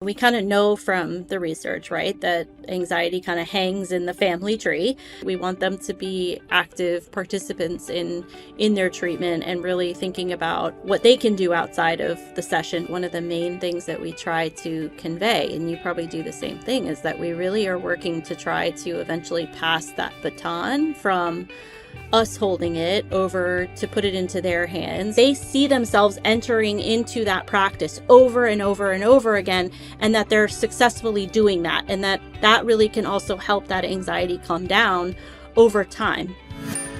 We kind of know from the research, right, that anxiety kind of hangs in the family tree. We want them to be active participants in their treatment and really thinking about what they can do outside of the session. One of the main things that we try to convey, and you probably do the same thing, is that we really are working to try to eventually pass that baton from us holding it over to put it into their hands. They see themselves entering into that practice over and over and over again, and that they're successfully doing that, and that really can also help that anxiety calm down over time.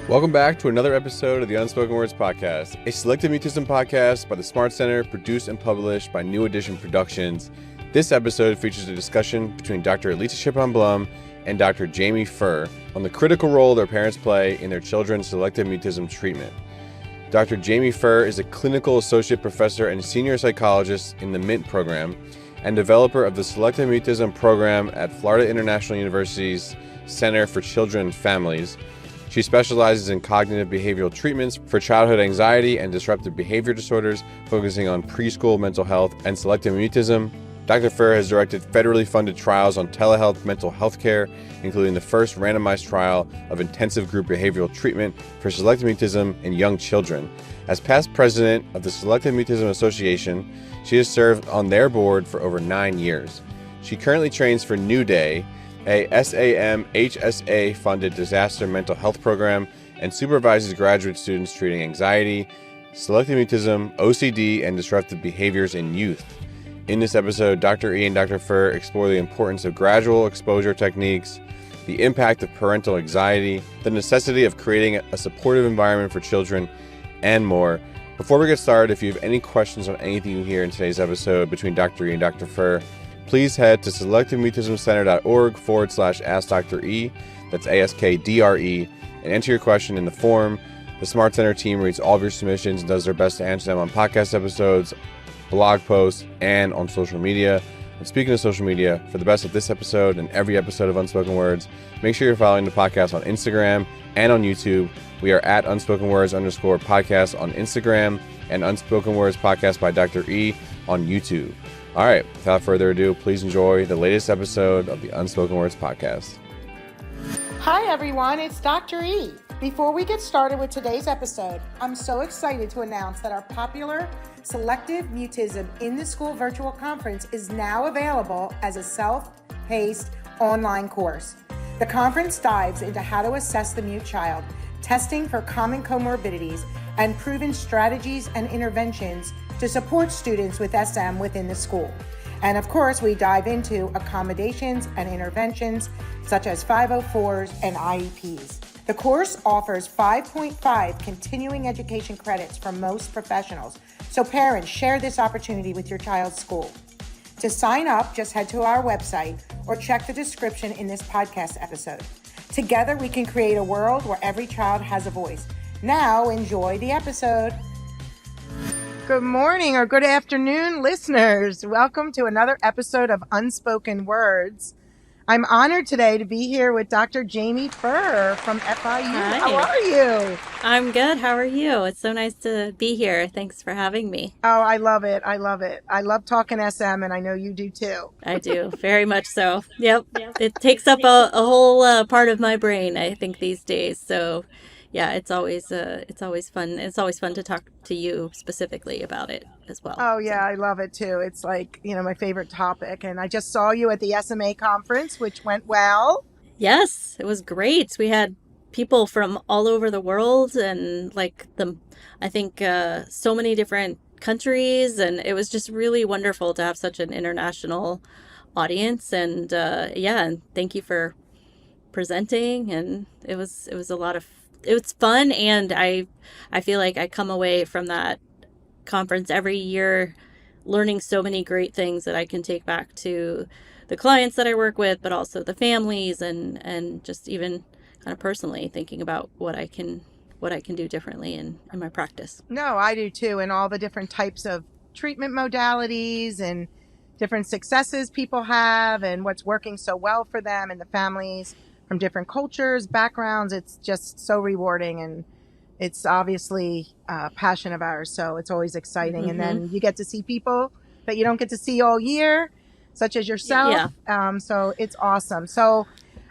Welcome back to another episode of the Unspoken Words podcast, a Selective Mutism podcast by the Smart Center, produced and published by New Edition Productions. This episode features a discussion between Dr. Elisa Shipon-Blum and Dr. Jami Furr on the critical role their parents play in their children's selective mutism treatment. Dr. Jami Furr is a clinical associate professor and senior psychologist in the MINT program and developer of the Selective Mutism program at Florida International University's Center for Children and Families. She specializes in cognitive behavioral treatments for childhood anxiety and disruptive behavior disorders, focusing on preschool mental health and selective mutism. Dr. Furr has directed federally funded trials on telehealth mental health care, including the first randomized trial of intensive group behavioral treatment for selective mutism in young children. As past president of the Selective Mutism Association, she has served on their board for over 9 years. She currently trains for New Day, a SAM-HSA-funded disaster mental health program, and supervises graduate students treating anxiety, selective mutism, OCD, and disruptive behaviors in youth. In this episode, Dr. E and Dr. Furr explore the importance of gradual exposure techniques, the impact of parental anxiety, the necessity of creating a supportive environment for children, and more. Before we get started, if you have any questions on anything you hear in today's episode between Dr. E and Dr. Furr, please head to selectivemutismcenter.org/Ask Dr. E, that's ASKDRE, and enter your question in the form. The Smart Center team reads all of your submissions and does their best to answer them on podcast episodes, blog posts, and on social media. And speaking of social media, for the best of this episode and every episode of Unspoken Words, make sure you're following the podcast on Instagram and on YouTube. We are at UnspokenWords_podcast on Instagram and Unspoken Words Podcast by Dr. E on YouTube. All right, without further ado, please enjoy the latest episode of the Unspoken Words podcast. Hi everyone, it's Dr. E. Before we get started with today's episode, I'm so excited to announce that our popular Selective Mutism in the School virtual conference is now available as a self-paced online course. The conference dives into how to assess the mute child, testing for common comorbidities, and proven strategies and interventions to support students with SM within the school. And of course, we dive into accommodations and interventions such as 504s and IEPs. The course offers 5.5 continuing education credits for most professionals, so parents, share this opportunity with your child's school. To sign up, just head to our website or check the description in this podcast episode. Together, we can create a world where every child has a voice. Now, enjoy the episode. Good morning or good afternoon, listeners. Welcome to another episode of Unspoken Words. I'm honored today to be here with Dr. Jami Furr from FIU. Hi. How are you? I'm good. How are you? It's so nice to be here. Thanks for having me. Oh, I love it. I love it. I love talking SM, and I know you do too. I do. Very much so. Yep. It takes up a whole part of my brain, I think, these days. So yeah, it's always fun. It's always fun to talk to you specifically about it as well. Oh yeah, I love it too. It's like, my favorite topic. And I just saw you at the SMA conference, which went well. Yes, it was great. We had people from all over the world and so many different countries, and it was just really wonderful to have such an international audience. And and thank you for presenting. And it was fun, and I feel like I come away from that conference every year learning so many great things that I can take back to the clients that I work with, but also the families, and just even kind of personally thinking about what I can do differently in my practice. No, I do too. And all the different types of treatment modalities and different successes people have and what's working so well for them and the families from different cultures, backgrounds. It's just so rewarding, and it's obviously a passion of ours. So it's always exciting. Mm-hmm. And then you get to see people that you don't get to see all year. such as yourself. Yeah. So it's awesome. So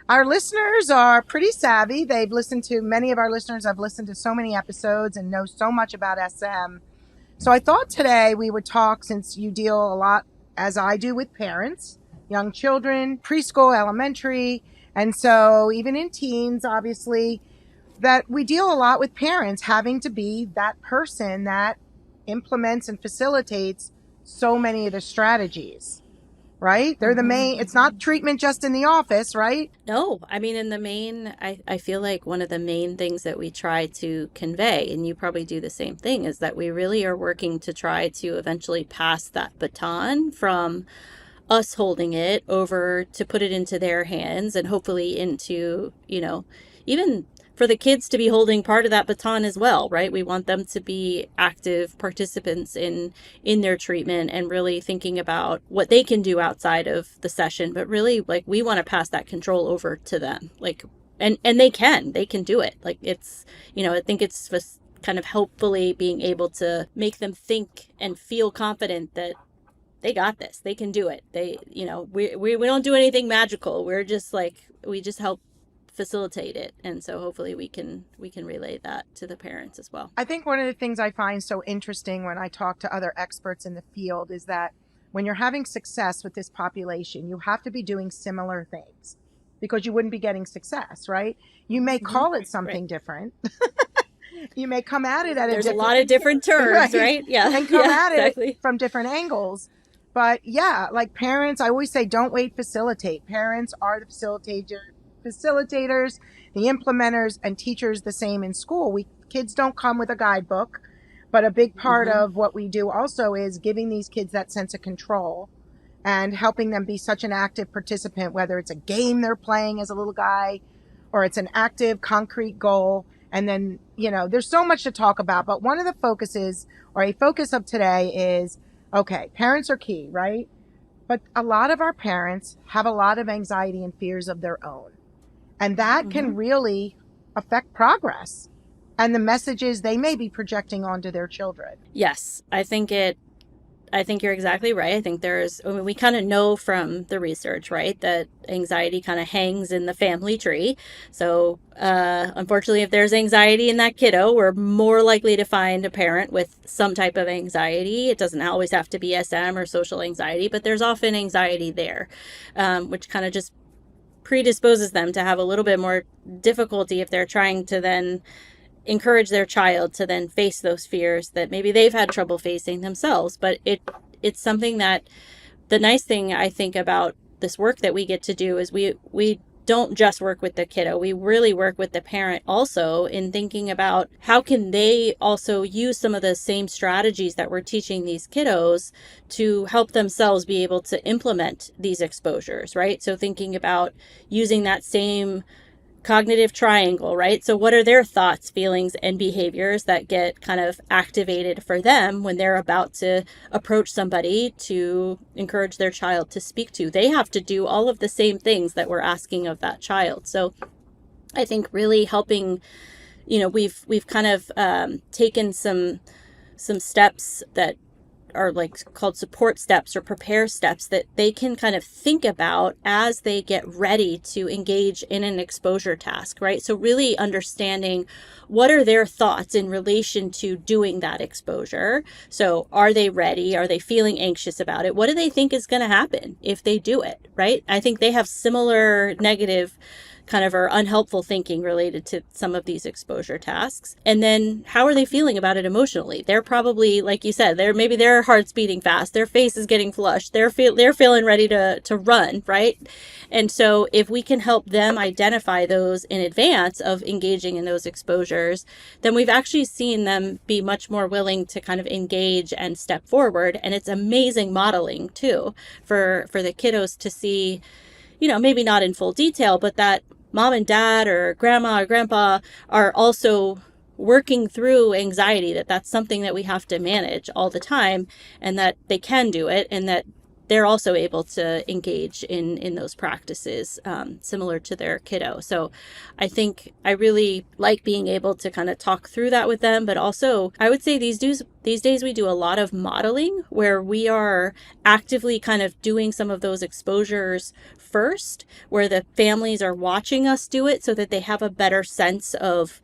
our listeners are pretty savvy. Many of our listeners have listened to so many episodes and know so much about SM. So I thought today we would talk, since you deal a lot, as I do, with parents, young children, preschool, elementary, and so even in teens, obviously, that we deal a lot with parents having to be that person that implements and facilitates so many of the strategies, right? They're the main, it's not treatment just in the office, right? No, I mean, in the main, I feel like one of the main things that we try to convey, and you probably do the same thing, is that we really are working to try to eventually pass that baton from us holding it over to put it into their hands, and hopefully into, even for the kids to be holding part of that baton as well, right? We want them to be active participants in their treatment and really thinking about what they can do outside of the session, but really, like, we want to pass that control over to them, like, and they can do it. Like, it's, I think it's just kind of hopefully being able to make them think and feel confident that they got this, they can do it. They, we don't do anything magical. We're just we just help facilitate it, and so hopefully we can relay that to the parents as well. I think one of the things I find so interesting when I talk to other experts in the field is that when you're having success with this population, you have to be doing similar things, because you wouldn't be getting success, right? You may call it something different. You may come at it There's a lot of different terms, right? Yeah, and come at exactly. it from different angles. But yeah, like parents, I always say, don't wait, facilitate. Parents are the facilitators, the implementers, and teachers the same in school. Kids don't come with a guidebook, but a big part of what we do also is giving these kids that sense of control and helping them be such an active participant, whether it's a game they're playing as a little guy or it's an active, concrete goal. And then, there's so much to talk about, but one of the focuses, or a focus of today, is, okay, parents are key, right? But a lot of our parents have a lot of anxiety and fears of their own. And that can really affect progress and the messages they may be projecting onto their children. Yes, I think you're exactly right. I think we kind of know from the research, right, that anxiety kind of hangs in the family tree. So unfortunately, if there's anxiety in that kiddo, we're more likely to find a parent with some type of anxiety. It doesn't always have to be SM or social anxiety, but there's often anxiety there, which kind of just predisposes them to have a little bit more difficulty if they're trying to then encourage their child to then face those fears that maybe they've had trouble facing themselves. But it's something that, the nice thing I think about this work that we get to do is we don't just work with the kiddo. We really work with the parent also in thinking about how can they also use some of the same strategies that we're teaching these kiddos to help themselves be able to implement these exposures, right? So thinking about using that same cognitive triangle, right? So what are their thoughts, feelings, and behaviors that get kind of activated for them when they're about to approach somebody to encourage their child to speak to? They have to do all of the same things that we're asking of that child. So I think really helping, we've kind of taken some steps that are called support steps or prepare steps that they can kind of think about as they get ready to engage in an exposure task, right? So really understanding what are their thoughts in relation to doing that exposure. So are they ready? Are they feeling anxious about it? What do they think is going to happen if they do it, right? I think they have similar negative kind of or unhelpful thinking related to some of these exposure tasks. And then how are they feeling about it emotionally? They're probably, like you said, maybe their heart's beating fast, their face is getting flushed, they're feeling ready to run, right? And so if we can help them identify those in advance of engaging in those exposures, then we've actually seen them be much more willing to kind of engage and step forward. And it's amazing modeling too for the kiddos to see, maybe not in full detail, but that mom and dad or grandma or grandpa are also working through anxiety, that's something that we have to manage all the time, and that they can do it, and that they're also able to engage in those practices, similar to their kiddo. So I think I really like being able to kind of talk through that with them. But also, I would say these days we do a lot of modeling where we are actively kind of doing some of those exposures first, where the families are watching us do it so that they have a better sense of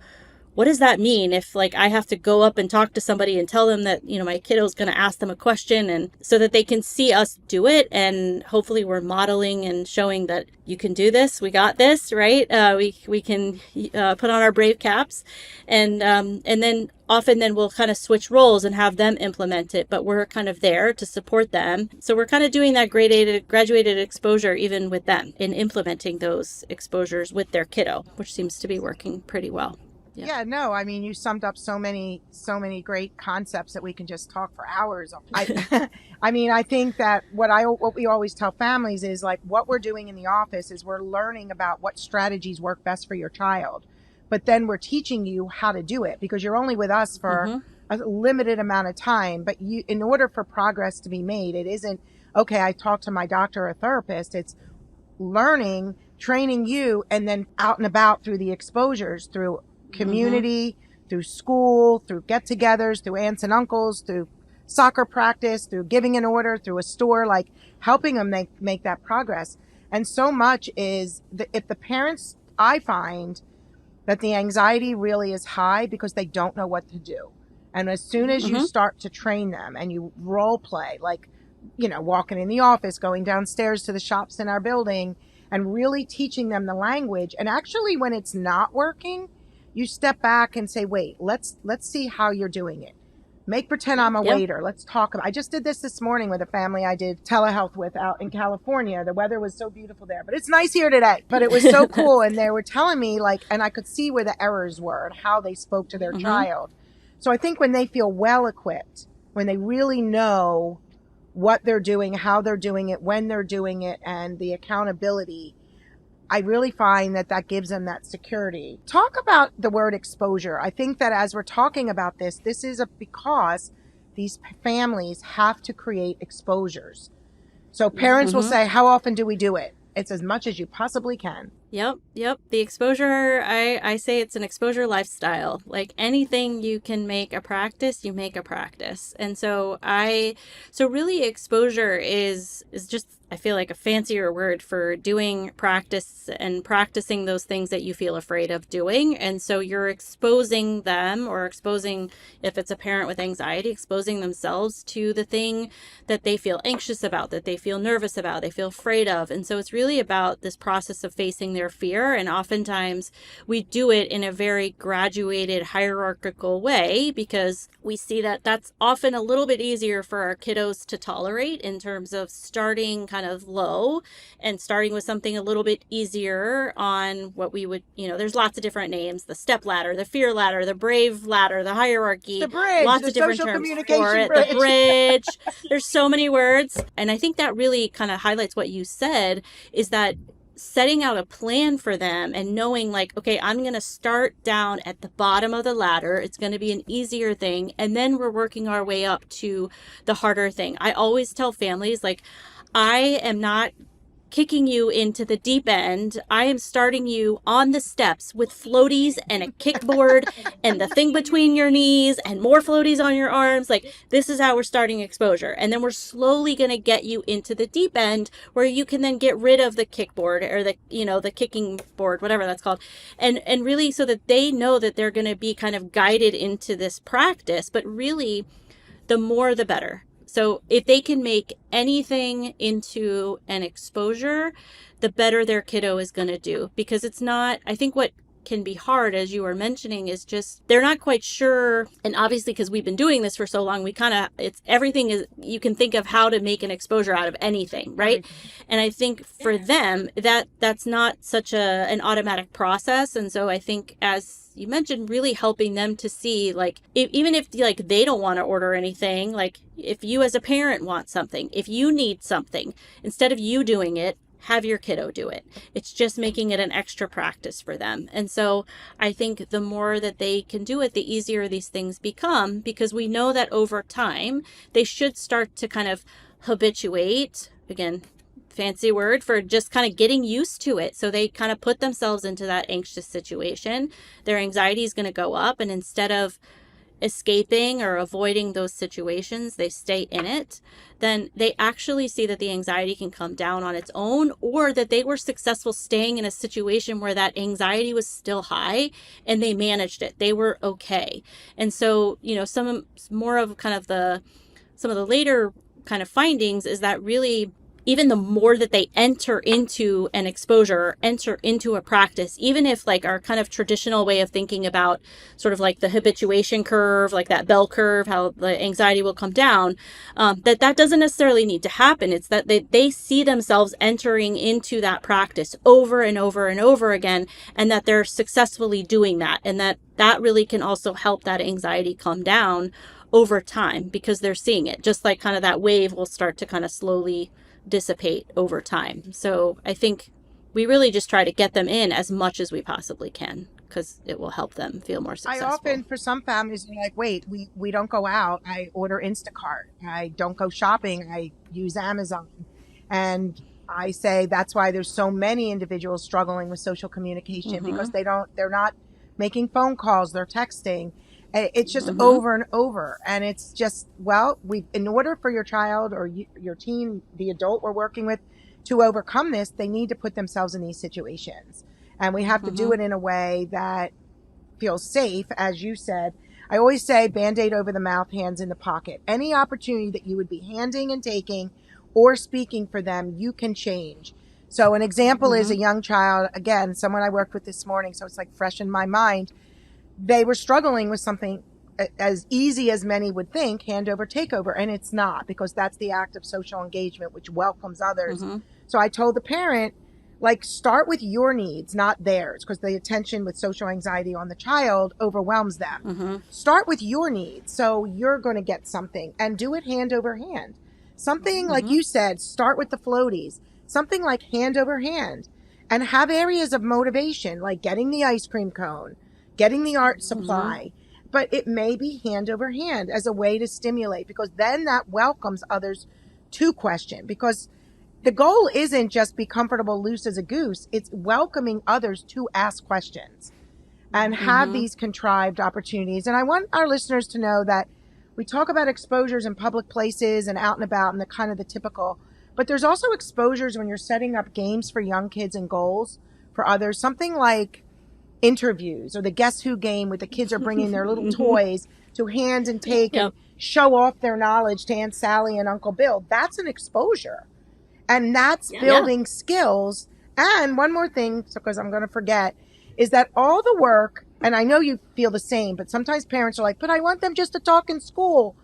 what does that mean if like I have to go up and talk to somebody and tell them that, you know, my kiddo's going to ask them a question, and so that they can see us do it. And hopefully we're modeling and showing that you can do this. We got this, right? We can put on our brave caps, and then often then we'll kind of switch roles and have them implement it, but we're kind of there to support them. So we're kind of doing that graduated exposure even with them in implementing those exposures with their kiddo, which seems to be working pretty well. Yeah, no, I mean, you summed up so many great concepts that we can just talk for hours on. I mean, I think that what we always tell families is like what we're doing in the office is we're learning about what strategies work best for your child. But then we're teaching you how to do it because you're only with us for a limited amount of time. But in order for progress to be made, it isn't, okay, I talked to my doctor or therapist. It's learning, training you, and then out and about through the exposures, through community, through school, through get-togethers, through aunts and uncles, through soccer practice, through giving an order, through a store, like helping them make that progress. And so much is if the parents, I find that the anxiety really is high because they don't know what to do. And as soon as you start to train them and you role play, like, you know, walking in the office, going downstairs to the shops in our building and really teaching them the language. And actually when it's not working, you step back and say, wait, let's see how you're doing it. Make pretend I'm a waiter. Let's talk about, I just did this morning with a family I did telehealth with out in California. The weather was so beautiful there, but it's nice here today. But it was so cool. And they were telling me like, and I could see where the errors were and how they spoke to their child. So I think when they feel well equipped, when they really know what they're doing, how they're doing it, when they're doing it, and the accountability, I really find that gives them that security. Talk about the word exposure. I think that as we're talking about this is because these families have to create exposures. So parents will say, how often do we do it? It's as much as you possibly can. Yep. The exposure, I say it's an exposure lifestyle. Like anything you can make a practice, you make a practice. And so really exposure is just, I feel like a fancier word for doing practice and practicing those things that you feel afraid of doing. And so you're exposing them, or exposing, if it's a parent with anxiety, exposing themselves to the thing that they feel anxious about, that they feel nervous about, they feel afraid of. And so it's really about this process of facing their fear. And oftentimes we do it in a very graduated, hierarchical way because we see that that's often a little bit easier for our kiddos to tolerate in terms of starting kind of low and starting with something a little bit easier on what we would, there's lots of different names, the step ladder, the fear ladder, the brave ladder, the hierarchy, the bridge, lots the of different social terms communication for it, bridge. the bridge. There's so many words. And I think that really kind of highlights what you said, is that setting out a plan for them and knowing like, okay, I'm going to start down at the bottom of the ladder. It's going to be an easier thing. And then we're working our way up to the harder thing. I always tell families, like, I am not kicking you into the deep end. I am starting you on the steps with floaties and a kickboard and the thing between your knees and more floaties on your arms. Like, this is how we're starting exposure. And then we're slowly going to get you into the deep end where you can then get rid of the kickboard or the kicking board, whatever that's called. And really so that they know that they're going to be kind of guided into this practice, but really the more the better. So if they can make anything into an exposure, the better their kiddo is going to do. Because it's not, I think what can be hard, as you were mentioning, is just they're not quite sure. And obviously, because we've been doing this for so long, everything is, you can think of how to make an exposure out of anything, right? And I think for them, that's not such an automatic process. And so I think, as you mentioned, really helping them to see, like, even if like they don't want to order anything, like if you as a parent want something, if you need something, instead of you doing it, have your kiddo do it. It's just making it an extra practice for them. And so I think the more that they can do it, the easier these things become, because we know that over time they should start to kind of habituate again, fancy word for just kind of getting used to it. So they kind of put themselves into that anxious situation. Their anxiety is going to go up, and instead of escaping or avoiding those situations, they stay in it, then they actually see that the anxiety can come down on its own, or that they were successful staying in a situation where that anxiety was still high and they managed it. They were okay. And so, some more of kind of some of the later kind of findings is that really, even the more that they enter into an exposure or enter into a practice, even if like our kind of traditional way of thinking about sort of like the habituation curve, like that bell curve, how the anxiety will come down, that doesn't necessarily need to happen. It's that they see themselves entering into that practice over and over and over again, and that they're successfully doing that. And that really can also help that anxiety come down over time, because they're seeing it, just like kind of that wave will start to kind of slowly dissipate over time. So I think we really just try to get them in as much as we possibly can, because it will help them feel more successful. I often, for some families, are like, wait, we don't go out. I order Instacart. I don't go shopping. I use Amazon. And I say that's why there's so many individuals struggling with social communication, because they're not making phone calls, they're texting. It's just over and over. And it's just, in order for your child or your teen, the adult we're working with, to overcome this, they need to put themselves in these situations. And we have to do it in a way that feels safe, as you said. I always say Band-Aid over the mouth, hands in the pocket. Any opportunity that you would be handing and taking or speaking for them, you can change. So an example is a young child, again, someone I worked with this morning, so it's like fresh in my mind. They were struggling with something as easy as many would think, hand over, take over. And it's not, because that's the act of social engagement, which welcomes others. So I told the parent, like, start with your needs, not theirs, because the attention with social anxiety on the child overwhelms them. Start with your needs. So you're going to get something, and do it hand over hand. Something like you said, start with the floaties, something like hand over hand, and have areas of motivation, like getting the ice cream cone, getting the art supply, but it may be hand over hand as a way to stimulate, because then that welcomes others to question. Because the goal isn't just be comfortable, loose as a goose. It's welcoming others to ask questions and have these contrived opportunities. And I want our listeners to know that we talk about exposures in public places and out and about and the kind of the typical, but there's also exposures when you're setting up games for young kids and goals for others, something like interviews or the Guess Who game, where the kids are bringing their little toys to hand and take and show off their knowledge to Aunt Sally and Uncle Bill. That's an exposure. And that's building skills. And one more thing, because I'm going to forget, is that all the work, and I know you feel the same, but sometimes parents are like, but I want them just to talk in school.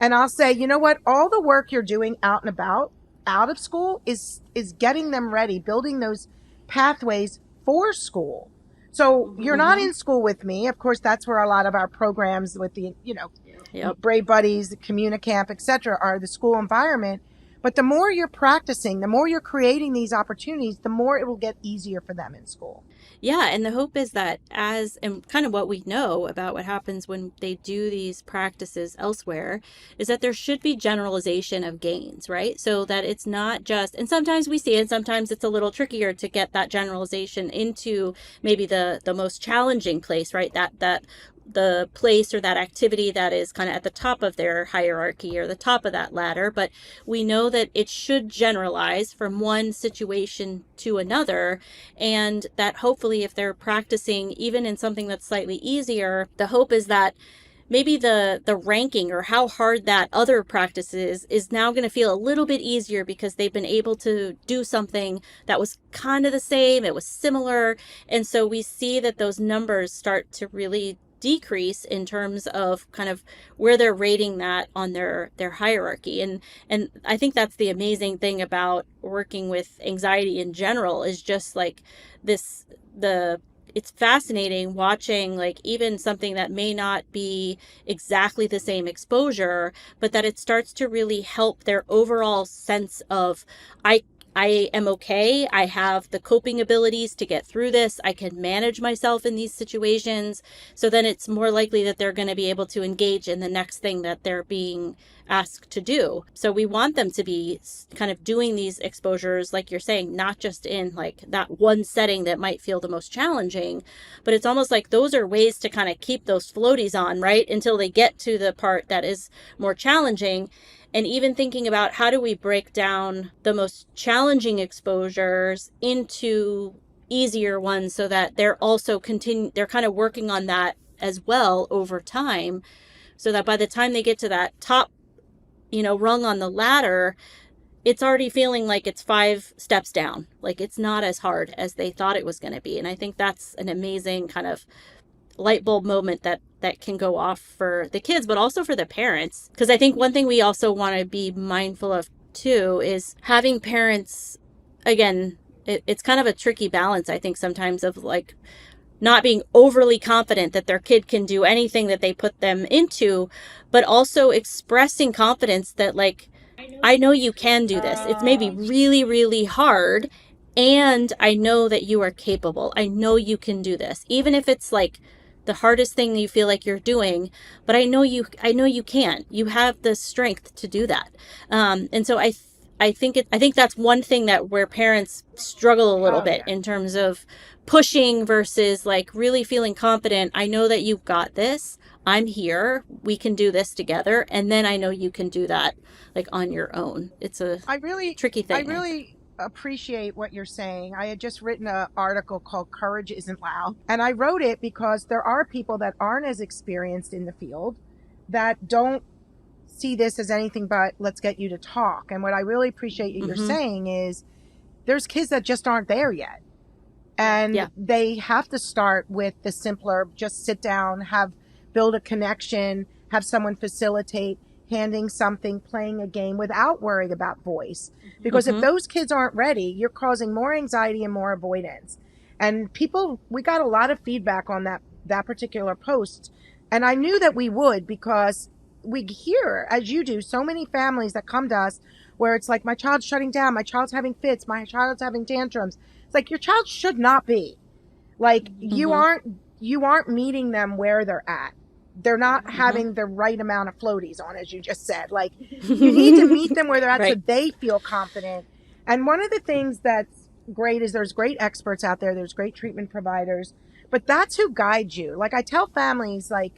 And I'll say, you know what? All the work you're doing out and about, out of school, is getting them ready, building those pathways for school. So you're not in school with me. Of course, that's where a lot of our programs with the, Brave Buddies, the Communicamp, et cetera, are the school environment. But the more you're practicing, the more you're creating these opportunities, the more it will get easier for them in school. Yeah, and the hope is that and kind of what we know about what happens when they do these practices elsewhere, is that there should be generalization of gains, right? So that it's not just, and sometimes we see it, sometimes it's a little trickier to get that generalization into maybe the most challenging place, right? That the place or that activity that is kind of at the top of their hierarchy or the top of that ladder. But we know that it should generalize from one situation to another, and that hopefully if they're practicing even in something that's slightly easier, the hope is that maybe the ranking or how hard that other practice is now going to feel a little bit easier, because they've been able to do something that was kind of the same, it was similar. And so we see that those numbers start to really decrease in terms of kind of where they're rating that on their hierarchy. And I think that's the amazing thing about working with anxiety in general, is just like it's fascinating watching, like, even something that may not be exactly the same exposure, but that it starts to really help their overall sense of, I am okay. I have the coping abilities to get through this. I can manage myself in these situations. So then it's more likely that they're going to be able to engage in the next thing that they're being asked to do. So we want them to be kind of doing these exposures, like you're saying, not just in like that one setting that might feel the most challenging, but it's almost like those are ways to kind of keep those floaties on, right? Until they get to the part that is more challenging. And even thinking about how do we break down the most challenging exposures into easier ones so that they're also they're kind of working on that as well over time, so that by the time they get to that top, rung on the ladder, it's already feeling like it's 5 steps down. Like it's not as hard as they thought it was going to be. And I think that's an amazing kind of light bulb moment that can go off for the kids, but also for the parents. Because I think one thing we also want to be mindful of too is having parents, again, it's kind of a tricky balance, I think, sometimes, of like not being overly confident that their kid can do anything that they put them into, but also expressing confidence that like, I know you can do this. It's maybe really, really hard. And I know that you are capable. I know you can do this, even if it's like the hardest thing you feel like you're doing, but I know you can. You have the strength to do that. And so I think that's one thing that where parents struggle a little bit in terms of pushing versus like really feeling confident. I know that you've got this. I'm here. We can do this together. And then I know you can do that like on your own. It's a tricky thing. I really appreciate what you're saying. I had just written an article called Courage Isn't Loud. And I wrote it because there are people that aren't as experienced in the field that don't see this as anything but let's get you to talk. And what I really appreciate you're saying is there's kids that just aren't there yet. And they have to start with the simpler, just sit down, build a connection, have someone facilitate, handing something, playing a game without worrying about voice. Because if those kids aren't ready, you're causing more anxiety and more avoidance. And we got a lot of feedback on that particular post. And I knew that we would, because we hear, as you do, so many families that come to us where it's like, my child's shutting down, my child's having fits, my child's having tantrums. It's like, your child should not be. Like, you aren't meeting them where they're at. They're not having the right amount of floaties on, as you just said. Like, you need to meet them where they're at so they feel confident. And one of the things that's great is there's great experts out there. There's great treatment providers. But that's who guides you. Like, I tell families, like,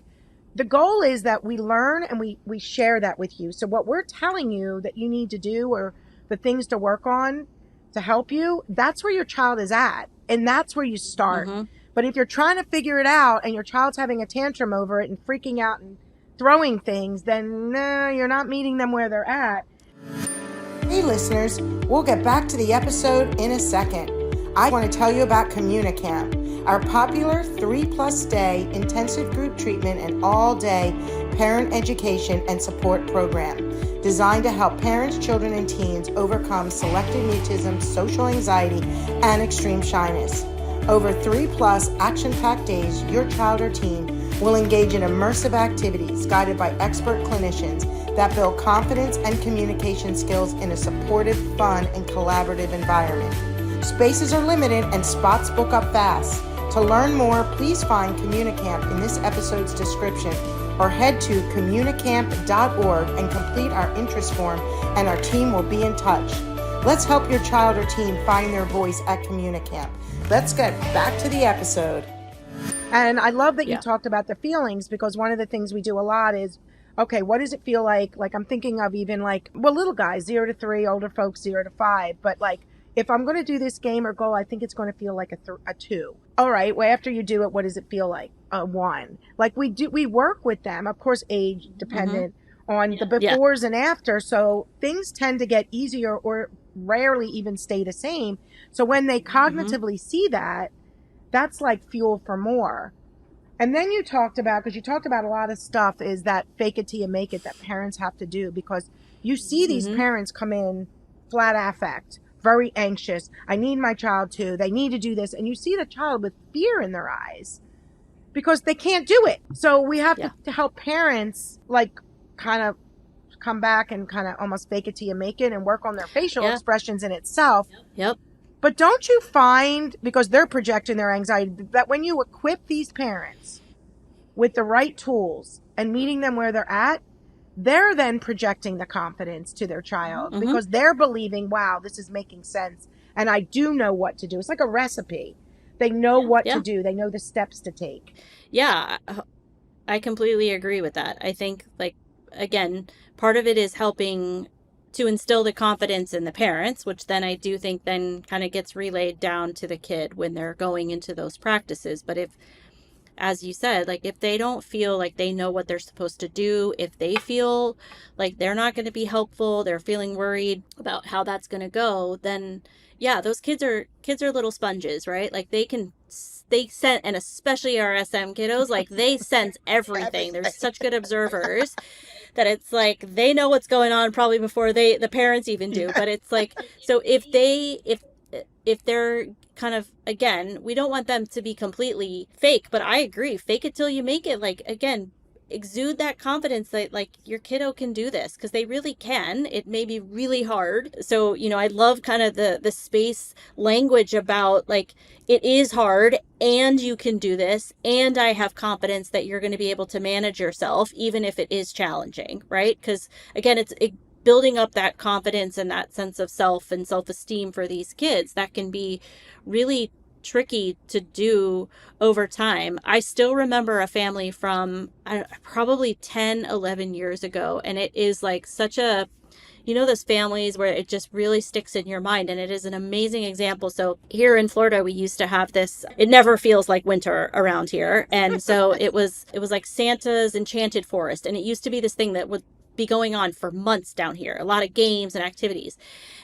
the goal is that we learn and we share that with you. So what we're telling you that you need to do or the things to work on to help you, that's where your child is at. And that's where you start. But if you're trying to figure it out and your child's having a tantrum over it and freaking out and throwing things, then no, you're not meeting them where they're at. Hey listeners, we'll get back to the episode in a second. I want to tell you about Communicamp, our popular 3+ day intensive group treatment and all-day parent education and support program designed to help parents, children, and teens overcome selective mutism, social anxiety, and extreme shyness. Over 3+ action-packed days, your child or teen will engage in immersive activities guided by expert clinicians that build confidence and communication skills in a supportive, fun, and collaborative environment. Spaces are limited and spots book up fast. To learn more, please find Communicamp in this episode's description or head to communicamp.org and complete our interest form, and our team will be in touch. Let's help your child or teen find their voice at Communicamp. Let's get back to the episode. And I love that you talked about the feelings, because one of the things we do a lot is, okay, what does it feel like? Like, I'm thinking of even like, well, little guys, 0 to 3, older folks, 0 to 5. But like, if I'm going to do this game or goal, I think it's going to feel like a 2. All right. Well, after you do it, what does it feel like? A 1. Like we work with them, of course, age dependent on the befores and after. So things tend to get easier or rarely even stay the same. So when they cognitively see that, that's like fuel for more. And then you talked about a lot of stuff, is that fake it till you make it that parents have to do, because you see these parents come in flat affect, very anxious. I need my child to, they need to do this. And you see the child with fear in their eyes because they can't do it. So we have to help parents like kind of come back and kind of almost fake it till you make it and work on their facial Yeah. expressions in itself. Yep. But don't you find, because they're projecting their anxiety, that when you equip these parents with the right tools and meeting them where they're at, they're then projecting the confidence to their child Mhm. because they're believing, wow, this is making sense. And I do know what to do. It's like a recipe. They know what Yeah. to do. They know the steps to take. Yeah, I completely agree with that. I think, like, again, part of it is helping to instill the confidence in the parents, which then I do think then kind of gets relayed down to the kid when they're going into those practices. But if, as you said, like if they don't feel like they know what they're supposed to do, if they feel like they're not going to be helpful, they're feeling worried about how that's going to go, then yeah, those kids are little sponges, right? Like they sense, and especially our SM kiddos, like they sense everything. They're such good observers that it's like they know what's going on probably before the parents even do. But it's like, so if they're kind of, again, we don't want them to be completely fake, but I agree, fake it till you make it. Like, again, exude that confidence that like your kiddo can do this, because they really can. It may be really hard. So, I love kind of the space language about like, it is hard and you can do this, and I have confidence that you're going to be able to manage yourself even if it is challenging, right? Because again, it's building up that confidence and that sense of self and self-esteem for these kids that can be really tricky to do over time. I still remember a family from probably 10, 11 years ago, and it is like such a, those families where it just really sticks in your mind, and it is an amazing example. So here in Florida, we used to have this, it never feels like winter around here. And so it was like Santa's Enchanted Forest. And it used to be this thing that would be going on for months down here, a lot of games and activities.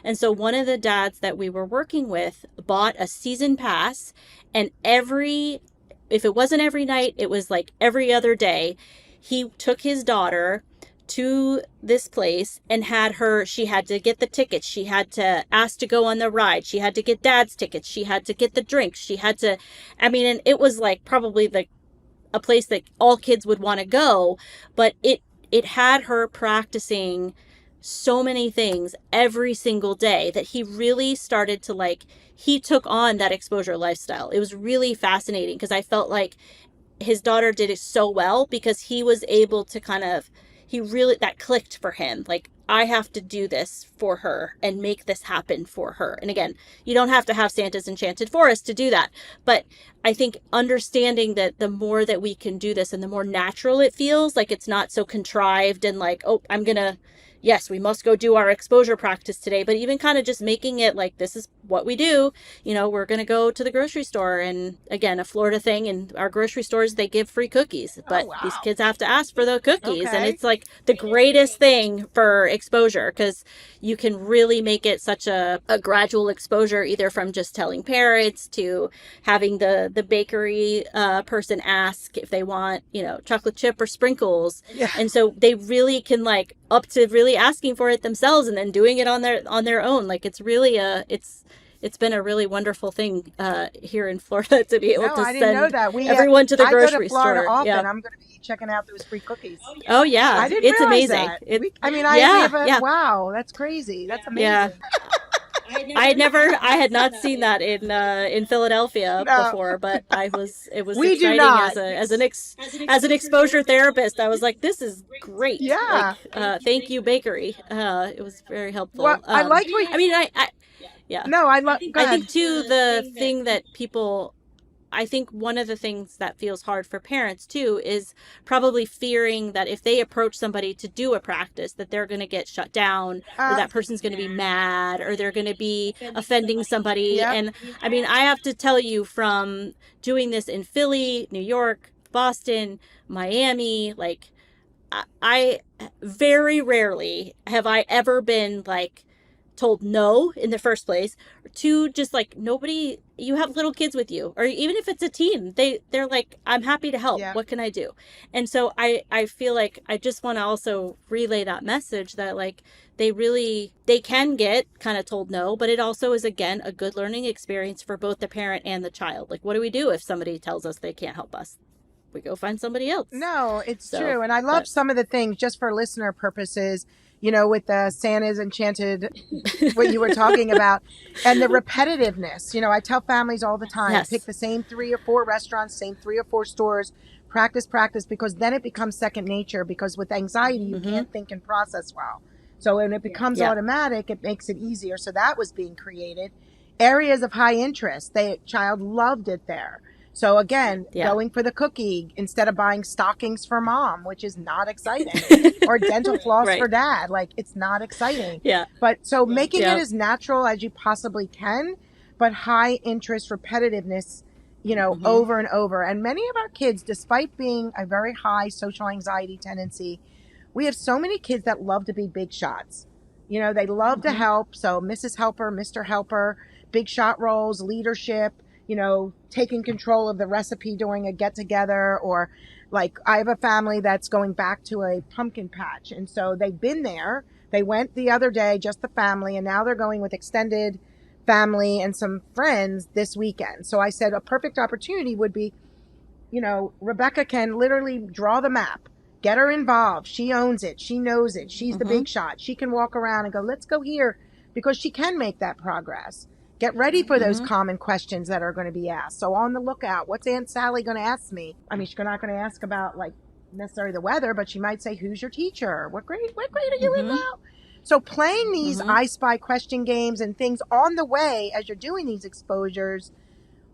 And so one of the dads that we were working with bought a season pass, and if it wasn't every night, it was like every other day, he took his daughter to this place and she had to get the tickets. She had to ask to go on the ride. She had to get dad's tickets. She had to get the drinks. And it was like probably a place that all kids would want to go, but it had her practicing so many things every single day that he really started to he took on that exposure lifestyle. It was really fascinating because I felt like his daughter did it so well because he was able to that clicked for him. Like, I have to do this for her and make this happen for her. And again, you don't have to have Santa's Enchanted Forest to do that. But I think understanding that the more that we can do this and the more natural it feels, like it's not so contrived and like, oh, yes, we must go do our exposure practice today, but even kind of just making it like, this is what we do. We're going to go to the grocery store, and again, a Florida thing, in our grocery stores, they give free cookies, but these kids have to ask for the cookies. Okay. And it's like the greatest thing for exposure, because you can really make it such a gradual exposure, either from just telling parents to having the bakery person ask if they want, chocolate chip or sprinkles. Yeah. And so they really can up to really asking for it themselves and then doing it on their own. Like, it's really it's been a really wonderful thing here in Florida to be able to send everyone to the grocery store. I go to Florida often. Yeah. I'm going to be checking out those free cookies. Oh yeah, I didn't it's amazing. Wow, that's crazy. That's amazing. Yeah. I had not seen that in Philadelphia before, but it was exciting as an exposure therapist. I was like, this is great. Yeah. Thank you, bakery. It was very helpful. Well, I liked what yeah. No, I think too, the thing that I think one of the things that feels hard for parents too is probably fearing that if they approach somebody to do a practice, that they're going to get shut down, or that person's going to be mad, or they're going to be offending somebody. Yep. And I have to tell you, from doing this in Philly, New York, Boston, Miami, I very rarely have I ever been told no in the first place, or two, just nobody, you have little kids with you, or even if it's a teen, they're like, I'm happy to help. Yeah. What can I do? And so I feel like I just want to also relay that message that they can get kind of told no, but it also is, again, a good learning experience for both the parent and the child. Like, what do we do if somebody tells us they can't help us? We go find somebody else. No, it's true. And I love some of the things, just for listener purposes. with the Santa's Enchanted, what you were talking about, and the repetitiveness. I tell families all the time, Yes. pick the same 3 or 4 restaurants, same 3 or 4 stores, practice, because then it becomes second nature, because with anxiety, you can't think and process well. So when it becomes automatic, it makes it easier. So that was being created. Areas of high interest. The child loved it there. So again, going for the cookie instead of buying stockings for mom, which is not exciting, or dental floss for dad. Like, it's not exciting. But so making it as natural as you possibly can, but high interest repetitiveness, over and over. And many of our kids, despite being a very high social anxiety tendency, we have so many kids that love to be big shots. They love to help. So Mrs. Helper, Mr. Helper, big shot roles, leadership, taking control of the recipe during a get together, or like I have a family that's going back to a pumpkin patch. And so they've been there. They went the other day, just the family, and now they're going with extended family and some friends this weekend. So I said a perfect opportunity would be, Rebecca can literally draw the map, get her involved. She owns it. She knows it. She's the big shot. She can walk around and go, let's go here, because she can make that progress. Get ready for those common questions that are going to be asked. So on the lookout, what's Aunt Sally going to ask me? I mean, she's not going to ask about like necessarily the weather, but she might say, who's your teacher? What grade are you in now? So playing these I Spy question games and things on the way as you're doing these exposures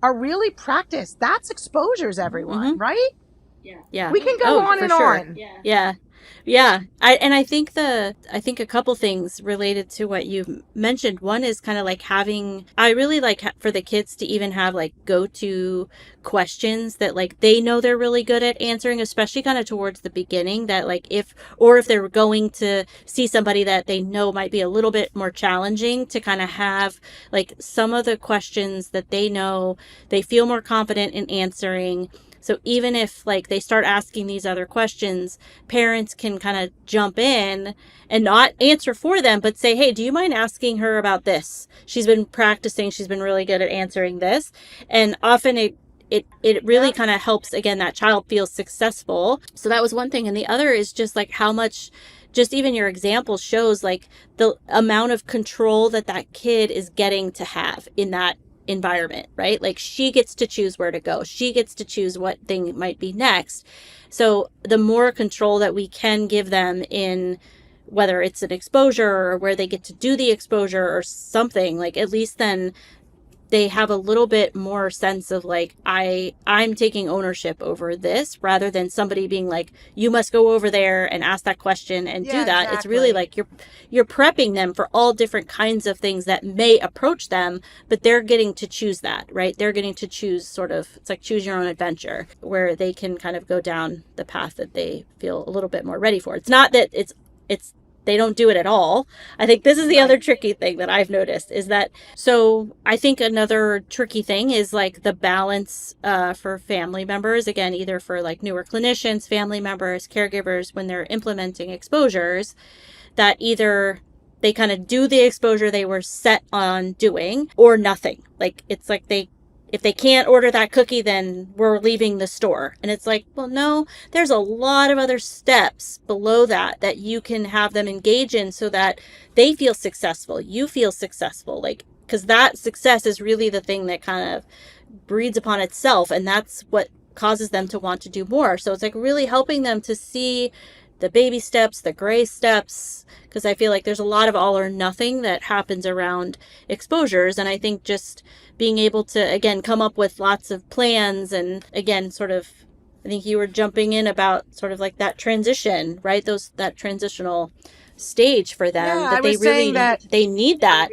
are really practice. That's exposures, everyone, right? Yeah. We can go on and on. Yeah. I think a couple things related to what you mentioned. One is kind of like I really like for the kids to even have like go-to questions that like they know they're really good at answering, especially kind of towards the beginning, that like if they're going to see somebody that they know might be a little bit more challenging, to kind of have like some of the questions that they know they feel more confident in answering. So even if like they start asking these other questions, parents can kind of jump in and not answer for them, but say, hey, do you mind asking her about this? She's been practicing. She's been really good at answering this. And often it really kind of helps, again, that child feels successful. So that was one thing. And the other is just like how much just even your example shows like the amount of control that kid is getting to have in that environment, right? Like she gets to choose where to go. She gets to choose what thing might be next. So the more control that we can give them in whether it's an exposure or where they get to do the exposure or something, like at least then they have a little bit more sense of like, I'm taking ownership over this, rather than somebody being like, you must go over there and ask that question and do that. Exactly. It's really like you're prepping them for all different kinds of things that may approach them, but they're getting to choose that, right? They're getting to choose sort of, it's like choose your own adventure, where they can kind of go down the path that they feel a little bit more ready for. It's not that it's they don't do it at all. I think this is the other tricky thing that I've noticed is that, so I think another tricky thing is like the balance for family members, again, either for like newer clinicians, family members, caregivers, when they're implementing exposures, that either they kind of do the exposure they were set on doing or nothing. Like it's like if they can't order that cookie, then we're leaving the store. And it's like, well, no, there's a lot of other steps below that you can have them engage in so that they feel successful. You feel successful, like, because that success is really the thing that kind of breeds upon itself. And that's what causes them to want to do more. So it's like really helping them to see the baby steps, the gray steps, because I feel like there's a lot of all or nothing that happens around exposures. And I think just being able to, again, come up with lots of plans and, again, sort of, I think you were jumping in about sort of like that transition, right? that transitional stage for them, that they really, they need that.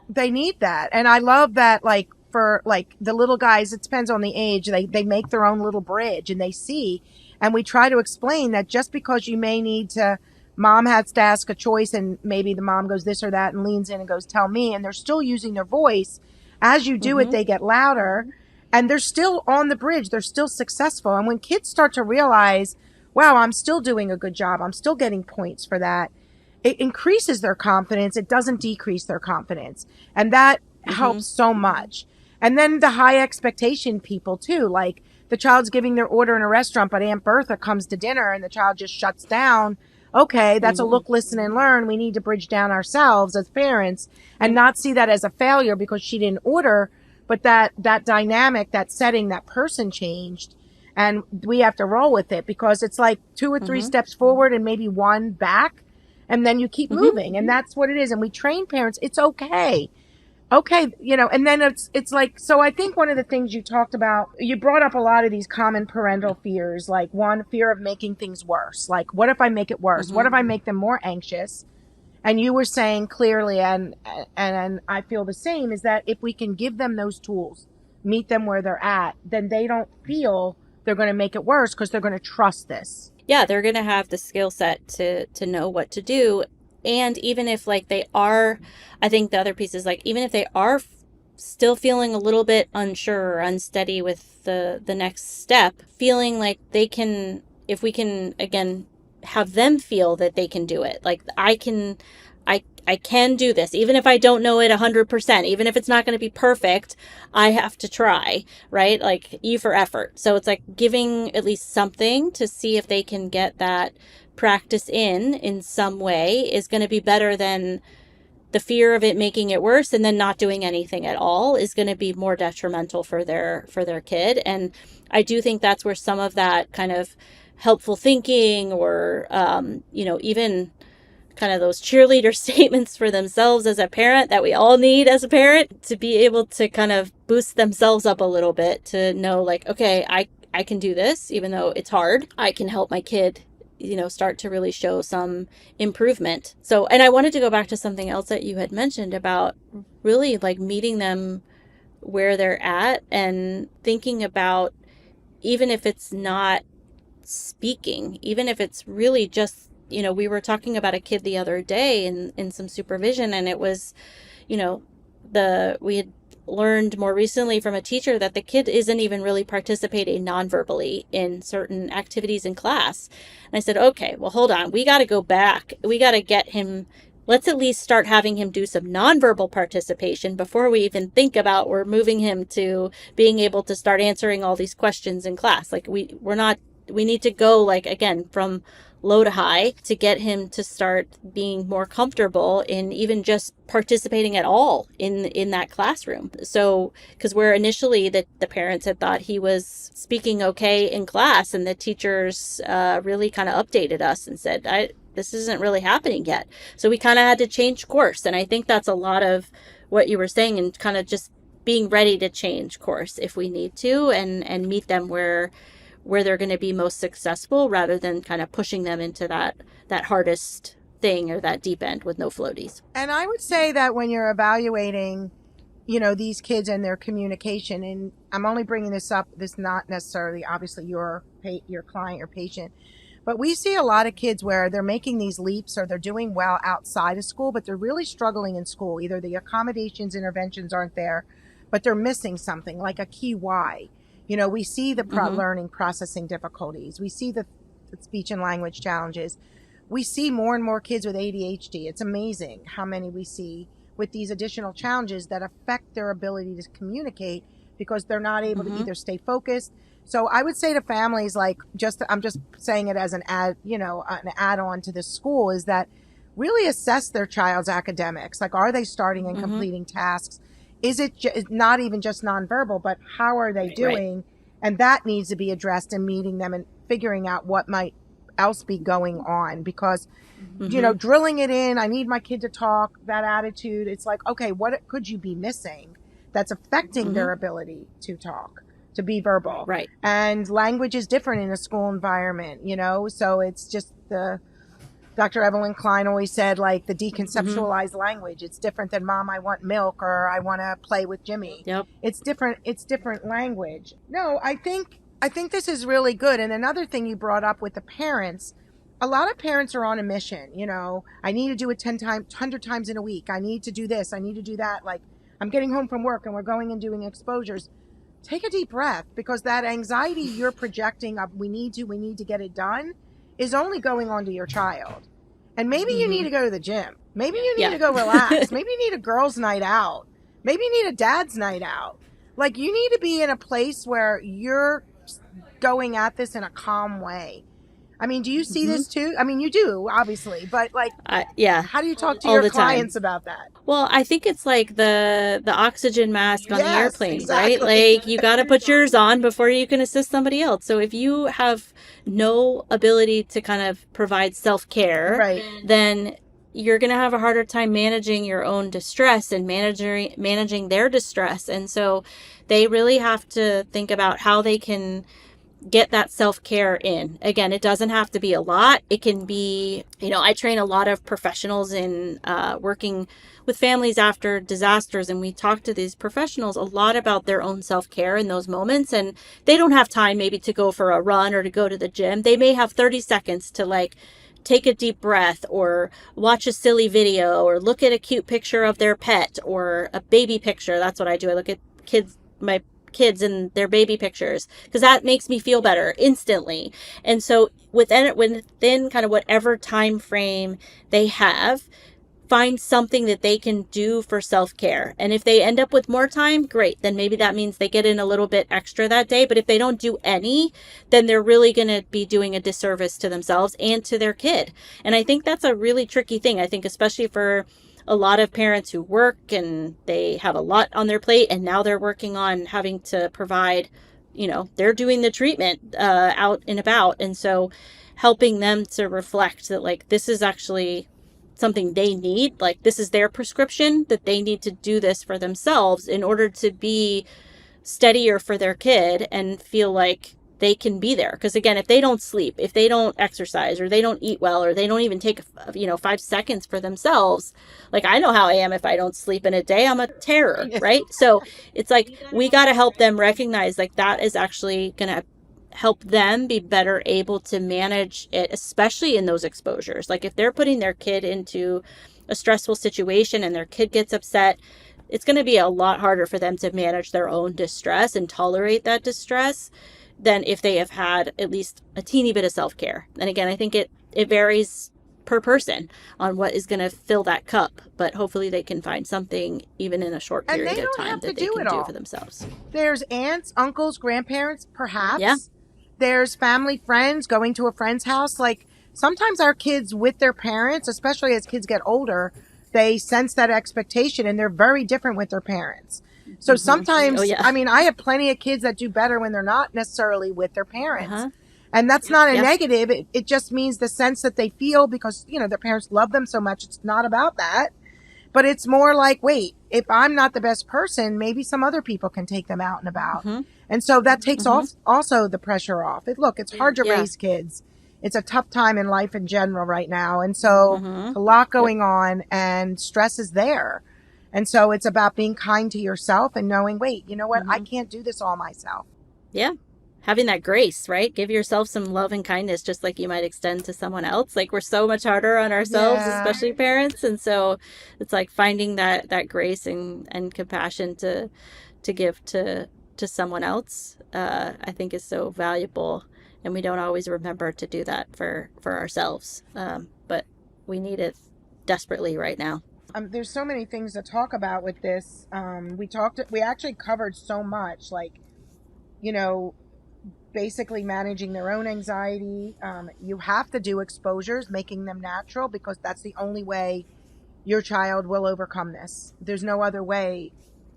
They need that. And I love that, like, for like the little guys, it depends on the age, they make their own little bridge and they see. And we try to explain that just because you may need to, mom has to ask a choice and maybe the mom goes this or that and leans in and goes, tell me. And they're still using their voice. As you do it, they get louder and they're still on the bridge. They're still successful. And when kids start to realize, wow, I'm still doing a good job, I'm still getting points for that, it increases their confidence. It doesn't decrease their confidence. And that helps so much. And then the high expectation people too, like, the child's giving their order in a restaurant, but Aunt Bertha comes to dinner and the child just shuts down. okay, that's a look, listen, and learn. We need to bridge down ourselves as parents and not see that as a failure because she didn't order, but that dynamic, that setting, that person changed. And we have to roll with it because it's like 2 or 3 steps forward and maybe 1 back. And then you keep moving. And that's what it is. And we train parents. It's okay. Okay. And then it's like, so I think one of the things you talked about, you brought up a lot of these common parental fears, like one, fear of making things worse. Like, what if I make it worse? What if I make them more anxious? And you were saying clearly, and I feel the same, is that if we can give them those tools, meet them where they're at, then they don't feel they're going to make it worse because they're going to trust this. Yeah, they're going to have the skill set to know what to do. And even if like they are, I think the other piece is like, even if they are still feeling a little bit unsure or unsteady with the next step, feeling like they can, if we can, again, have them feel that they can do it. Like I can do this, even if I don't know it 100%, even if it's not going to be perfect, I have to try, right? Like E for effort. So it's like giving at least something to see if they can get that practice in some way is going to be better than the fear of it making it worse, and then not doing anything at all is going to be more detrimental for their kid. And I do think that's where some of that kind of helpful thinking or, even kind of those cheerleader statements for themselves as a parent that we all need as a parent to be able to kind of boost themselves up a little bit to know like, okay, I can do this, even though it's hard. I can help my kid, start to really show some improvement. So, and I wanted to go back to something else that you had mentioned about really like meeting them where they're at and thinking about, even if it's not speaking, even if it's really just, we were talking about a kid the other day in some supervision, and it was, we had learned more recently from a teacher that the kid isn't even really participating non-verbally in certain activities in class. And I said, okay, well, hold on. We got to go back. We got to get him. Let's at least start having him do some nonverbal participation before we even think about we're moving him to being able to start answering all these questions in class. Like we need to go like, again, from low to high to get him to start being more comfortable in even just participating at all in that classroom. So, because where initially the parents had thought he was speaking okay in class, and the teachers really kind of updated us and said, this isn't really happening yet. So we kind of had to change course. And I think that's a lot of what you were saying, and kind of just being ready to change course if we need to, and meet them where they're going to be most successful, rather than kind of pushing them into that hardest thing or that deep end with no floaties. And I would say that when you're evaluating, these kids and their communication, and I'm only bringing this up, this not necessarily obviously your client or patient, but we see a lot of kids where they're making these leaps or they're doing well outside of school, but they're really struggling in school. Either the accommodations, interventions aren't there, but they're missing something like a key why. We see the learning processing difficulties. We see the speech and language challenges. We see more and more kids with ADHD. It's amazing how many we see with these additional challenges that affect their ability to communicate because they're not able to either stay focused. So I would say to families, like, I'm just saying it as an add-on to this school, is that really assess their child's academics. Like, are they starting and completing tasks? Is it not even just nonverbal, but how are they doing? Right. And that needs to be addressed, and meeting them and figuring out what might else be going on. Because, drilling it in, I need my kid to talk, that attitude, it's like, okay, what could you be missing that's affecting their ability to talk, to be verbal? Right. And language is different in a school environment, so it's just Dr. Evelyn Klein always said, like, the deconceptualized language. It's different than Mom, I want milk, or I want to play with Jimmy. Yep. It's different language. No, I think this is really good. And another thing you brought up with the parents, a lot of parents are on a mission. I need to do it 100 times in a week. I need to do this. I need to do that. Like, I'm getting home from work and we're going and doing exposures. Take a deep breath, because that anxiety you're projecting of we need to get it done is only going on to your child. And maybe you need to go to the gym. Maybe you need to go relax. Maybe you need a girls' night out. Maybe you need a dad's night out. Like, you need to be in a place where you're going at this in a calm way. I mean, do you see this too? I mean, you do, obviously, but like, yeah, how do you talk to all your the time. clients about that? Well, I think it's like the oxygen mask on the Yes, airplane, exactly. right? Like you got to put yours on before you can assist somebody else. So if you have no ability to kind of provide self-care, Right. then you're going to have a harder time managing your own distress and managing their distress. And so they really have to think about how they can get that self-care in. Again, it doesn't have to be a lot. It can be, I train a lot of professionals in working with families after disasters, and we talk to these professionals a lot about their own self-care in those moments, and they don't have time maybe to go for a run or to go to the gym. They may have 30 seconds to like take a deep breath or watch a silly video or look at a cute picture of their pet or a baby picture. That's what I do. I look at my kids and their baby pictures because that makes me feel better instantly. And so within kind of whatever time frame they have, find something that they can do for self-care. And if they end up with more time, great. Then maybe that means they get in a little bit extra that day. But if they don't do any, then they're really going to be doing a disservice to themselves and to their kid. And I think that's a really tricky thing. I think especially for a lot of parents who work and they have a lot on their plate, and now they're working on having to provide, they're doing the treatment out and about. And so helping them to reflect that like, this is actually something they need, like this is their prescription, that they need to do this for themselves in order to be steadier for their kid and feel like they can be there. Because again, if they don't sleep, if they don't exercise, or they don't eat well, or they don't even take 5 seconds for themselves, like I know how I am if I don't sleep in a day. I'm a terror, right? So it's like we got to help them recognize like that is actually going to help them be better able to manage it, especially in those exposures. Like if they're putting their kid into a stressful situation and their kid gets upset, it's going to be a lot harder for them to manage their own distress and tolerate that distress than if they have had at least a teeny bit of self-care. And again, I think it varies per person on what is going to fill that cup, but hopefully they can find something even in a short period of time that they can do for themselves. There's aunts, uncles, grandparents, perhaps. Yeah. There's family, friends, going to a friend's house. Like sometimes our kids with their parents, especially as kids get older, they sense that expectation and they're very different with their parents. So sometimes, I mean, I have plenty of kids that do better when they're not necessarily with their parents. And that's not a negative. It just means the sense that they feel because, their parents love them so much. It's not about that. But it's more like, wait, if I'm not the best person, maybe some other people can take them out and about. And so that takes off also the pressure off. It's hard to raise kids. It's a tough time in life in general right now. And so a lot going on and stress is there. And so it's about being kind to yourself and knowing, wait, you know what? I can't do this all myself. Yeah. Having that grace, right? Give yourself some love and kindness, just like you might extend to someone else. Like we're so much harder on ourselves, especially parents. And so it's like finding that grace and compassion to give to someone else, I think is so valuable. And we don't always remember to do that for ourselves. But we need it desperately right now. There's so many things to talk about with this. We actually covered so much, like, basically managing their own anxiety. You have to do exposures, making them natural, because that's the only way your child will overcome this. There's no other way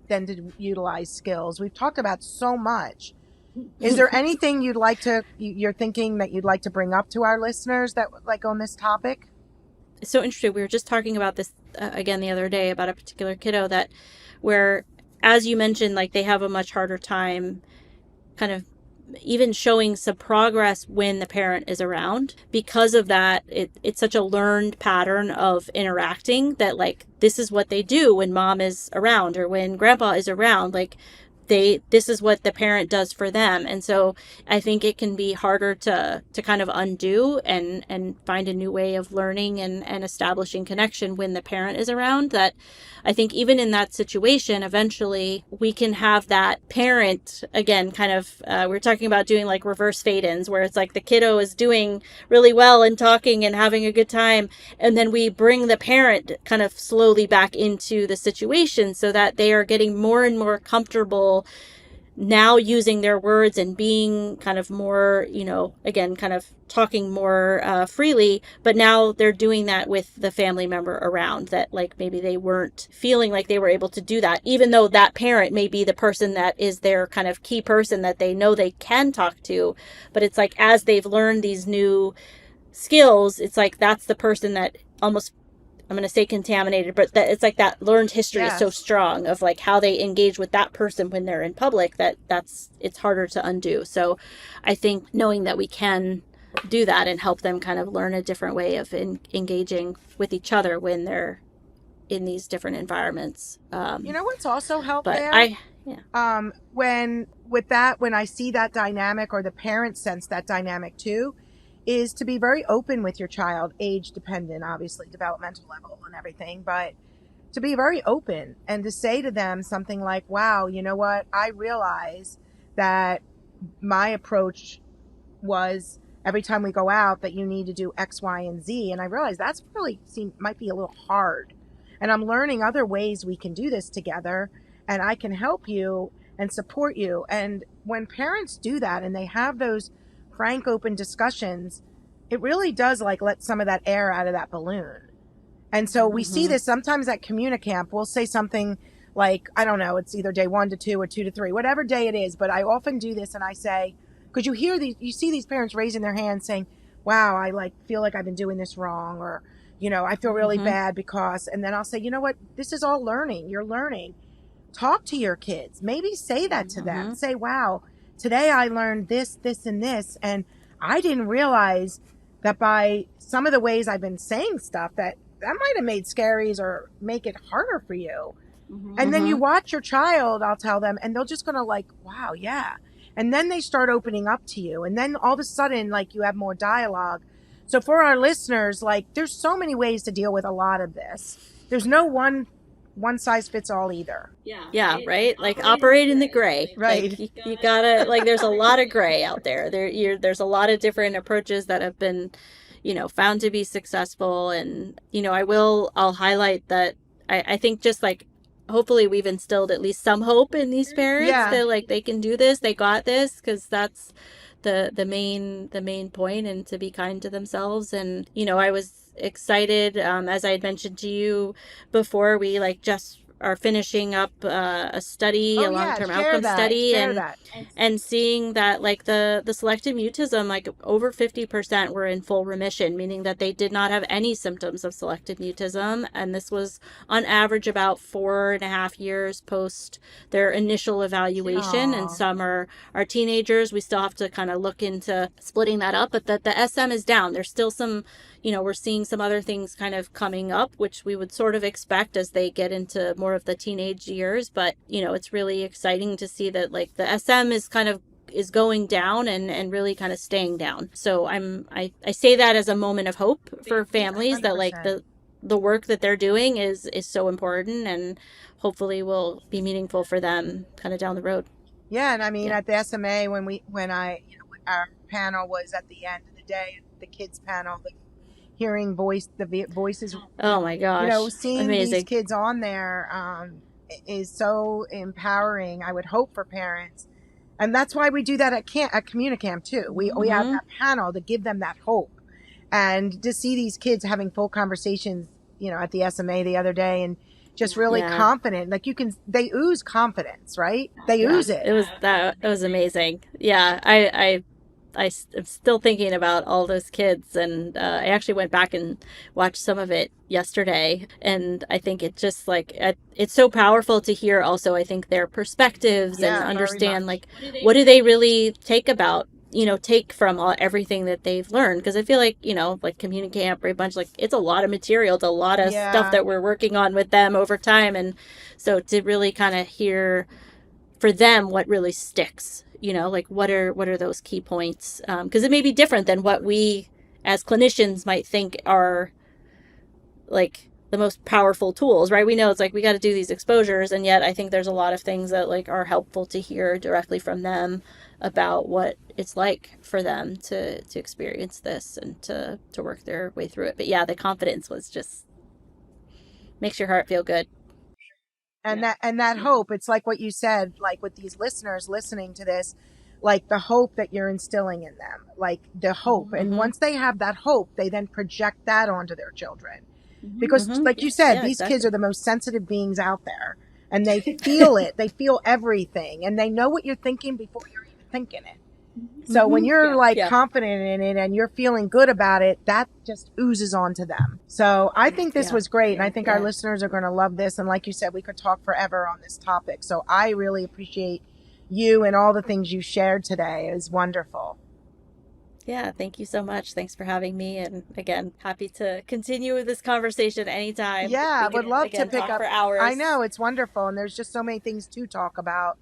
than to utilize skills. We've talked about so much. Is there anything you're thinking that you'd like to bring up to our listeners that like on this topic? It's so interesting. We were just talking about this again the other day about a particular kiddo where, as you mentioned, like they have a much harder time kind of even showing some progress when the parent is around. Because of that, it's such a learned pattern of interacting that like this is what they do when mom is around or when grandpa is around. Like this is what the parent does for them. And so I think it can be harder to kind of undo and find a new way of learning and establishing connection when the parent is around. That I think even in that situation, eventually we can have that parent, again, kind of, we're talking about doing like reverse fade-ins where it's like the kiddo is doing really well and talking and having a good time. And then we bring the parent kind of slowly back into the situation so that they are getting more and more comfortable now using their words and being kind of more, again, kind of talking more freely, but now they're doing that with the family member around, that like maybe they weren't feeling like they were able to do that, even though that parent may be the person that is their kind of key person that they know they can talk to. But it's like, as they've learned these new skills, it's like that's the person that almost, I'm going to say contaminated, but that it's like that learned history is so strong of like how they engage with that person when they're in public, it's harder to undo. So I think knowing that we can do that and help them kind of learn a different way of engaging with each other when they're in these different environments. What's also helped but there? When I see that dynamic, or the parents sense that dynamic too, is to be very open with your child, age dependent, obviously, developmental level and everything, but to be very open and to say to them something like, wow, you know what? I realize that my approach was every time we go out that you need to do X, Y, and Z. And I realize that's really might be a little hard. And I'm learning other ways we can do this together, and I can help you and support you. And when parents do that and they have those frank, open discussions, it really does like let some of that air out of that balloon. And so we see this sometimes at Communicamp. We'll say something like, I don't know, it's either day 1 to 2 or 2 to 3, whatever day it is. But I often do this and I say, because you see these parents raising their hands saying, wow, I feel like I've been doing this wrong, or, I feel really bad because, and then I'll say, you know what, this is all learning. You're learning. Talk to your kids. Maybe say that to them. Say, wow, today I learned this, this, and this, and I didn't realize that by some of the ways I've been saying stuff that might have made scaries or make it harder for you. And then you watch your child, I'll tell them, and they're just going to like, wow, yeah. And then they start opening up to you. And then all of a sudden, like, you have more dialogue. So for our listeners, like, there's so many ways to deal with a lot of this. There's no one size fits all either. Yeah, right? Like, operate in the gray. Right. Like, you gotta, like, there's a lot of gray out there. There's a lot of different approaches that have been, found to be successful. And, I'll highlight that I think just like, hopefully we've instilled at least some hope in these parents that like they can do this, they got this, because that's the main point, and to be kind to themselves. And I was excited, as I had mentioned to you before, we like just are finishing up a study, a long-term outcome study, and seeing that like the selective mutism, like over 50% were in full remission, meaning that they did not have any symptoms of selective mutism. And this was on average about 4.5 years post their initial evaluation. And some are teenagers. We still have to kind of look into splitting that up, but that the SM is down. There's still some, we're seeing some other things kind of coming up, which we would sort of expect as they get into more of the teenage years. But, it's really exciting to see that like the SM is going down and really kind of staying down. So I say that as a moment of hope for families, 100%. That like the work that they're doing is so important, and hopefully will be meaningful for them kind of down the road. Yeah. And I mean, at the SMA, when our panel was at the end of the day, the kids panel, hearing the voices. Oh my gosh. Seeing Amazing. These kids on there is so empowering, I would hope, for parents. And that's why we do that at Communicamp too. We have that panel to give them that hope. And to see these kids having full conversations, at the SMA the other day, and just really confident. Like they ooze confidence, right? They ooze it. It was amazing. Yeah. I'm still thinking about all those kids, and I actually went back and watched some of it yesterday, and I think it just like it's so powerful to hear also, I think, their perspectives and understand like what do they really take from everything that they've learned, because I feel like like Communicamp or a bunch, like it's a lot of material, it's a lot of stuff that we're working on with them over time, and so to really kind of hear for them what really sticks. Like what are those key points? Because it may be different than what we as clinicians might think are like the most powerful tools, right? We know it's like we got to do these exposures, and yet I think there's a lot of things that like are helpful to hear directly from them about what it's like for them to experience this and to work their way through it. But yeah, the confidence was just makes your heart feel good. And that hope, it's like what you said, like with these listeners listening to this, like the hope that you're instilling in them, like the hope. And once they have that hope, they then project that onto their children. Because like you said, these kids are the most sensitive beings out there, and they feel it. They feel everything, and they know what you're thinking before you're even thinking it. So when you're confident in it and you're feeling good about it, that just oozes onto them. So I think this was great. And I think our listeners are going to love this. And like you said, we could talk forever on this topic. So I really appreciate you and all the things you shared today. It was wonderful. Yeah, thank you so much. Thanks for having me. And again, happy to continue this conversation anytime. Yeah, I would love to pick up for hours. I know, it's wonderful. And there's just so many things to talk about.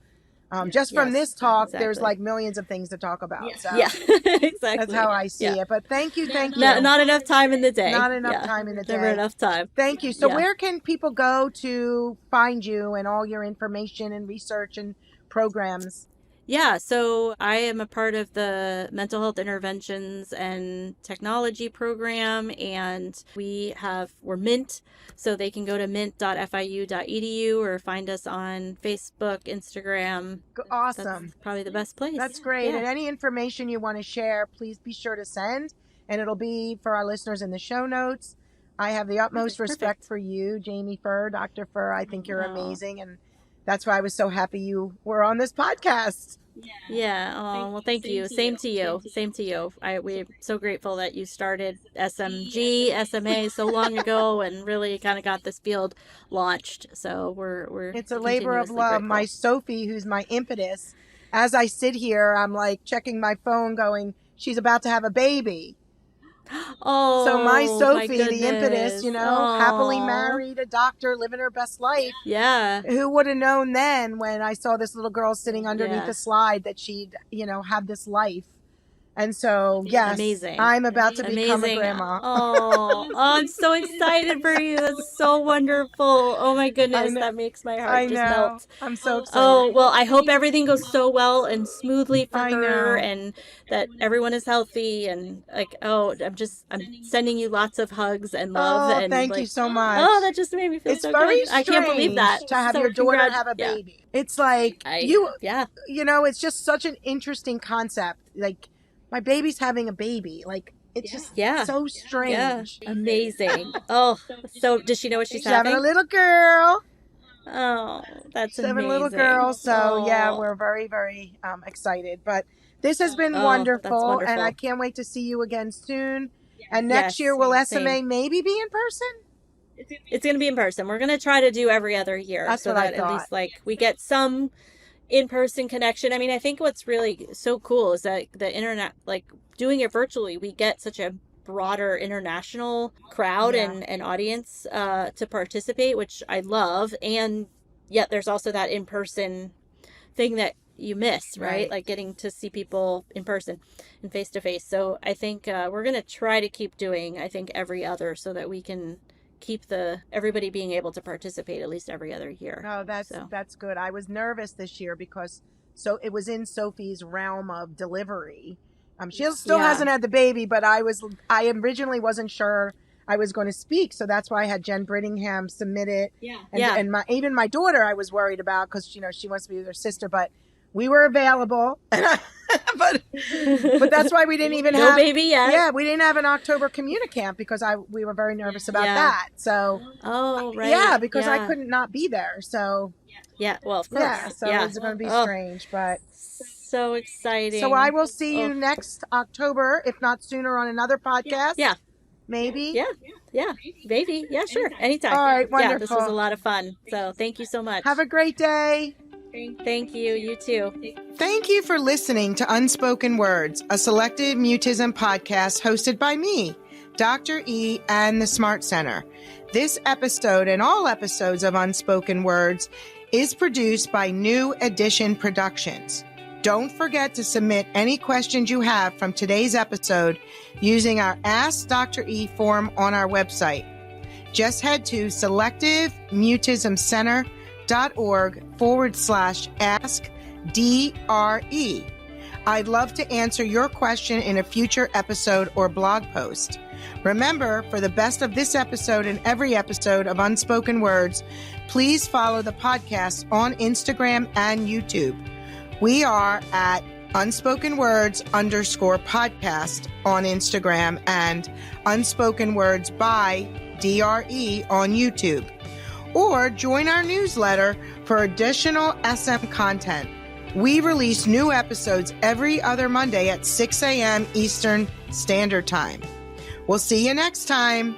Just from this talk, there's like millions of things to talk about. So exactly. That's how I see it. But thank you. Not enough time in the day. Not enough time in the day. Never enough time. Thank you. So where can people go to find you and all your information and research and programs? Yeah, so I am a part of the Mental Health Interventions and Technology program, and we're Mint, so they can go to mint.fiu.edu or find us on Facebook, Instagram. Awesome. That's probably the best place. That's great. And any information you want to share, please be sure to send, and it'll be for our listeners in the show notes. I have the utmost respect for you, Jami Furr, Dr. Furr. I think you're amazing, and that's why I was so happy you were on this podcast. Yeah. Oh, well, thank you. Same to you. Same to you. We're so grateful that you started SMG, SMA so long ago and really kind of got this field launched. So we're it's a labor of love. Grateful. My Sophie, who's my impetus, as I sit here, I'm like checking my phone going, she's about to have a baby. Oh, so my Sophie, the impetus, happily married, a doctor, living her best life. Yeah. Who would have known then when I saw this little girl sitting underneath the slide that she'd, have this life. And so, yes, amazing. I'm about to become a grandma. Oh, I'm so excited for you. That's so wonderful. Oh my goodness. That makes my heart just melt. I'm so excited. Oh, well, I hope everything goes so well and smoothly for her and that everyone is healthy and I'm sending you lots of hugs and love. Oh, and thank you so much. Oh, that just made me feel so very good. I can't believe that. To have your daughter have a baby. It's like, it's just such an interesting concept. Like, my baby's having a baby. Like, it's just so strange. Yeah. Amazing. Oh, so does she know what she's having? A little girl. Oh, that's amazing. Having a little girl. So, we're very, very excited. But this has been wonderful. And I can't wait to see you again soon. And next year, will SMA maybe be in person? It's going to be in person. We're going to try to do every other year. That's what I thought. At least, we get some in-person connection. I mean, I think what's really so cool is that the internet, doing it virtually, we get such a broader international crowd and audience to participate, which I love. And yet there's also that in-person thing that you miss, right? Like getting to see people in person and face to face. So I think we're going to try to keep doing, every other so that we can keep everybody being able to participate at least every other year. No, that's good. I was nervous this year because it was in Sophie's realm of delivery. She still hasn't had the baby, but I originally wasn't sure I was going to speak, so that's why I had Jen Brittingham submit it. And even my daughter I was worried about because she wants to be with her sister, but we were available. but that's why we didn't even have no baby yet. Yeah, we didn't have an October Communicamp because we were very nervous about that. So because I couldn't not be there. So well, of course. So it's going to be strange, but so exciting. So I will see you next October, if not sooner, on another podcast. Yeah. Maybe. Yeah. Maybe. Yeah, sure. Anytime. All right. Wonderful. Yeah, this was a lot of fun. So thank you so much. Have a great day. Thank you. You too. Thank you for listening to Unspoken Words, a Selective Mutism podcast hosted by me, Dr. E, and the Smart Center. This episode and all episodes of Unspoken Words is produced by New Edition Productions. Don't forget to submit any questions you have from today's episode using our Ask Dr. E form on our website. Just head to selectivemutismcenter.org/ask DRE. I'd love to answer your question in a future episode or blog post. Remember, for the best of this episode and every episode of Unspoken Words, please follow the podcast on Instagram and YouTube. We are at Unspoken Words _podcast on Instagram and Unspoken Words by DRE on YouTube. Or join our newsletter for additional SM content. We release new episodes every other Monday at 6 a.m. Eastern Standard Time. We'll see you next time.